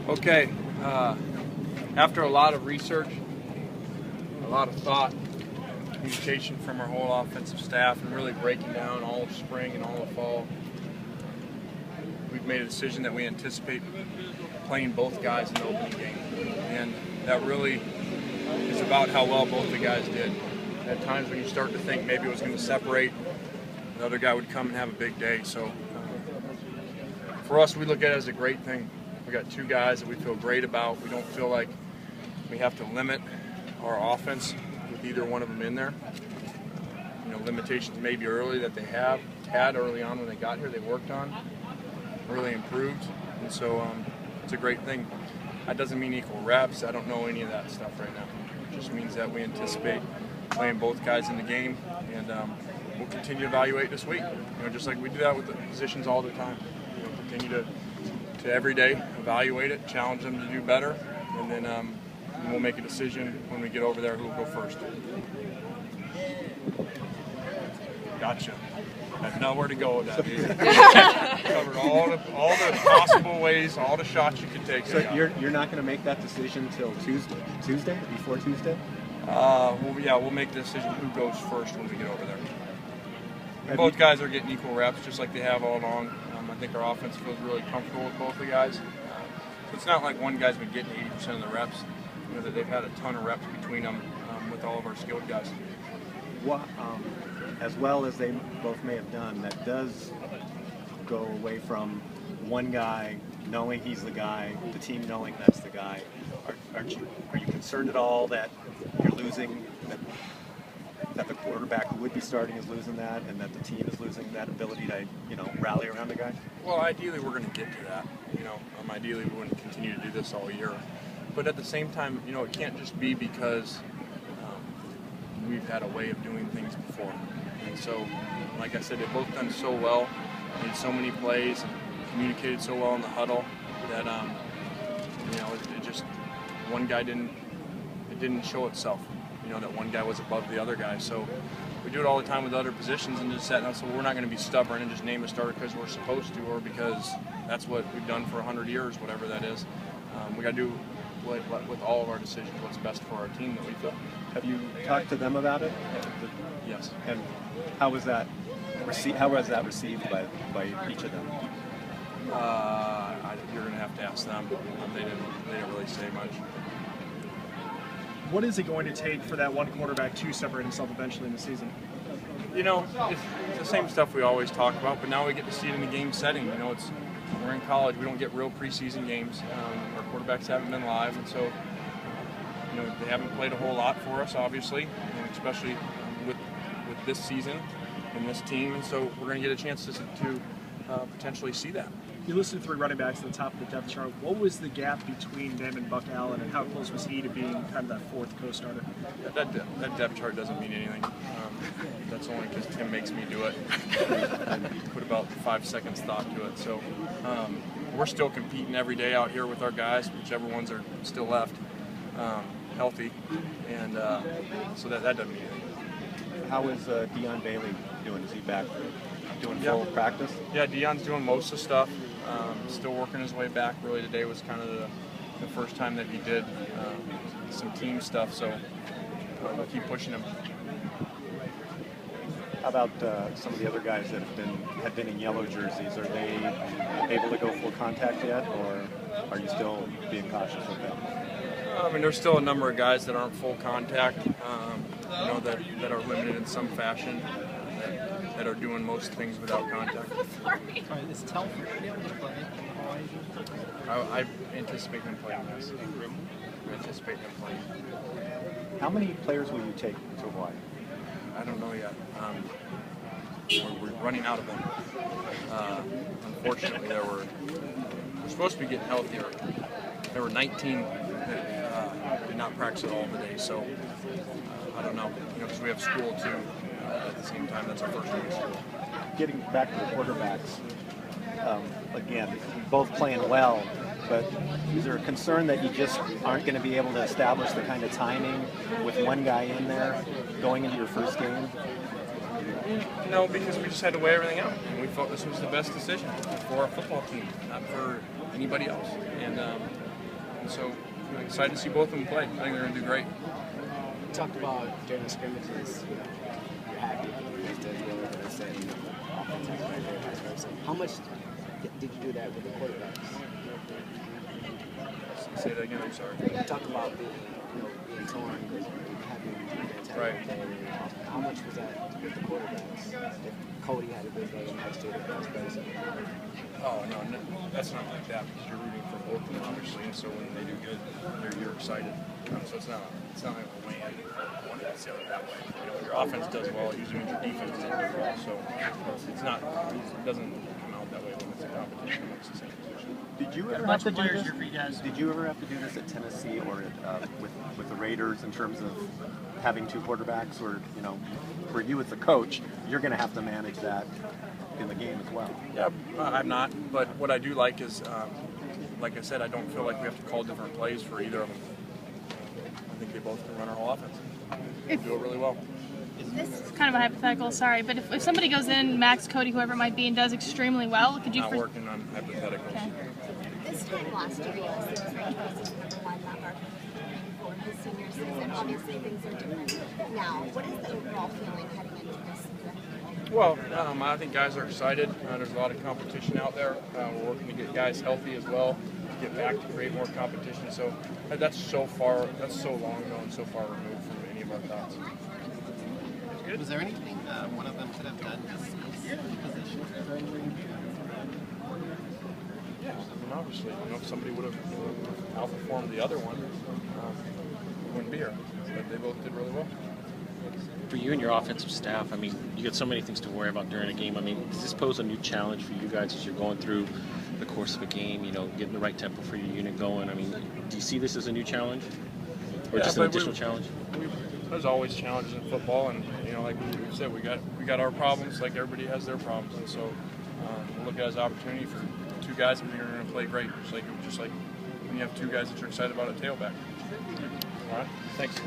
Okay, after a lot of research, a lot of thought, communication from our whole offensive staff, and really breaking down all of spring and all of fall, we've made a decision that we anticipate playing both guys in the opening game. And that really is about how well both the guys did. At times when you start to think maybe it was going to separate, the other guy would come and have a big day. So for us, we look at it as a great thing. We got two guys that we feel great about. We don't feel like we have to limit our offense with either one of them in there. You know, limitations maybe early that they had early on when they got here, they worked on, really improved, and so it's a great thing. That doesn't mean equal reps. I don't know any of that stuff right now. It just means that we anticipate playing both guys in the game, and we'll continue to evaluate this week. You know, just like we do that with the positions all the time. You know, continue to every day evaluate it, challenge them to do better, and then we'll make a decision when we get over there who will go first. Gotcha. I have nowhere to go with that. Covered all the possible ways, all the shots you could take. So you're not going to make that decision till Tuesday, before Tuesday? We'll make the decision who goes first when we get over there. Both guys are getting equal reps, just like they have all along. I think our offense feels really comfortable with both the guys. So it's not like one guy's been getting 80% of the reps. You know, that they've had a ton of reps between them with all of our skilled guys. Well, as well as they both may have done, that does go away from one guy knowing he's the guy, the team knowing that's the guy. Are you concerned at all that you're losing, that the quarterback who would be starting is losing that, and that the team is losing that ability to, you know, rally around the guy? Well, ideally we're going to get to that. You know, ideally we wouldn't continue to do this all year. But at the same time, you know, it can't just be because we've had a way of doing things before. And so, like I said, they've both done so well, made so many plays, and communicated so well in the huddle that, you know, it just, one guy didn't show itself. You know, that one guy was above the other guy. So we do it all the time with other positions, and just so we're not going to be stubborn and just name a starter because we're supposed to, or because that's what we've done for 100 years, whatever that is. We got to do with all of our decisions what's best for our team that we feel. Have you talked to them about it? Yes. And how was that received by each of them? You're going to have to ask them. They didn't really say much. What is it going to take for that one quarterback to separate himself eventually in the season? You know, it's the same stuff we always talk about, but now we get to see it in the game setting. You know, we're in college. We don't get real preseason games. Our quarterbacks haven't been live, and so you know they haven't played a whole lot for us, obviously, and especially with this season and this team. And so we're going to get a chance to potentially see that. You listed 3 running backs at the top of the depth chart. What was the gap between them and Buck Allen, and how close was he to being kind of that 4th co-starter? That depth chart doesn't mean anything. That's only because Tim makes me do it. Put about 5 seconds thought to it. So we're still competing every day out here with our guys, whichever ones are still left, healthy, and so that doesn't mean anything. How is Deion Bailey doing? Is he back doing full practice? Yeah, Deion's doing most of the stuff. Still working his way back. Really, today was kind of the first time that he did some team stuff, so we'll keep pushing him. How about some of the other guys that have been in yellow jerseys? Are they able to go full contact yet, or are you still being cautious with them? I mean, there's still a number of guys that aren't full contact, you know, that are limited in some fashion, that are doing most things without contact. Is Telford able to play? I anticipate him playing this. I anticipate him playing. How many players will you take to Hawaii? I don't know yet. We're running out of them. Unfortunately, we're supposed to be getting healthier. There were 19 that did not practice at all today, so I don't know. You know, because we have school too. At the same time, that's our first week of school. Getting back to the quarterbacks, again, both playing well, but is there a concern that you just aren't going to be able to establish the kind of timing with one guy in there going into your first game? No, because we just had to weigh everything out, and we felt this was the best decision for our football team, not for anybody else. And And so I'm excited to see both of them play. I think they're going to do great. You talked about during the scrimmages, you're happy if the defense does well, but I said, offense is right there, vice versa. How much did you do that with the quarterbacks? Say that again, I'm sorry. You talked about being torn because you're happy with the defense had a Right. good day. How much was that with the quarterbacks? If Cody had a good day and next year the vice versa? Oh, no, that's not like that because you're rooting for both of them, obviously, and so when they do good, you're excited. So it's not like a win one against the other that way. You know, your offense does well, it usually means your defense doesn't do well. So it doesn't come out that way when it's a competition amongst the same position. Did you ever Much have to do players this? here for you guys. Did you ever have to do this at Tennessee or with the Raiders in terms of having two quarterbacks, or for you as a coach, you're going to have to manage that in the game as well? Yeah, I'm not. But what I do like is, like I said, I don't feel like we have to call different plays for either of them. I think they both can run our whole offense. They do it really well. This is kind of a hypothetical, sorry, but if somebody goes in, Max, Cody, whoever it might be, and does extremely well, could you... Not working on hypotheticals. Okay. This time last year, USC was ranked position #1, Matt Barkley for his senior season. Obviously, things are different now. What is the overall feeling heading into this season? Well, I think guys are excited. There's a lot of competition out there. We're working to get guys healthy as well, get back to create more competition. So that's so long ago and so far removed from any of our thoughts. Was there anything one of them could have done to seize position? Yeah, I mean, obviously, if somebody would have outperformed the other one, we wouldn't be here. But they both did really well. For you and your offensive staff, I mean, you got so many things to worry about during a game. I mean, does this pose a new challenge for you guys as you're going through the course of a game, getting the right tempo for your unit going? I mean, do you see this as a new challenge or just an additional challenge? There's always challenges in football, and like we said, we got our problems like everybody has their problems, and so we'll look at it as an opportunity for two guys that are going to play great, just like when you have two guys that you're excited about at tailback. All right, thanks.